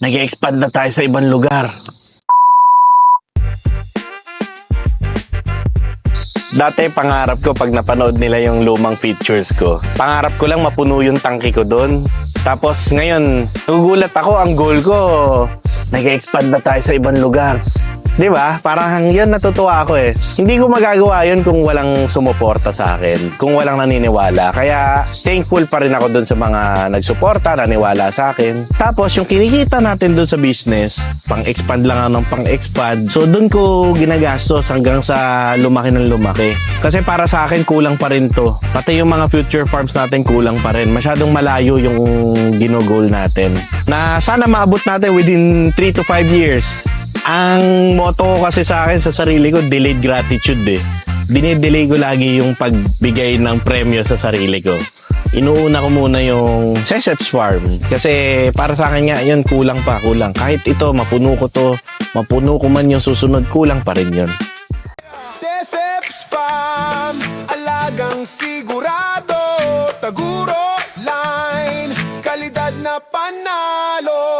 Nag-expand na tayo sa ibang lugar. Dati pangarap ko pag napanood nila yung lumang features ko, pangarap ko lang mapuno yung tangke ko doon. Tapos ngayon, nagugulat ako, ang goal ko, nag-expand na tayo sa ibang lugar. Di ba? Parang yun natutuwa ako eh. Hindi ko magagawa yun kung walang sumuporta sa akin, kung walang naniniwala. Kaya thankful pa rin ako dun sa mga nagsuporta, naniwala sa akin. Tapos yung kinikita natin dun sa business, pang-expand lang ako ng pang-expand. So dun ko ginagastos hanggang sa lumaki ng lumaki. Kasi para sa akin kulang pa rin to. Pati yung mga future farms natin kulang pa rin. Masyadong malayo yung ginogol natin. Na sana maabot natin within 3 to 5 years. Ang motto ko kasi sa akin, sa sarili ko, delayed gratitude eh. Dinidelay ko lagi yung pagbigay ng premyo sa sarili ko. Inuuna ko muna yung Seseps Farm. Kasi para sa akin nga, yun kulang pa, kulang. Kahit ito, mapuno ko to, mapuno ko man yung susunod, kulang pa rin yun. Seseps Farm, alagang sigurado, Taguro line, kalidad na panalo.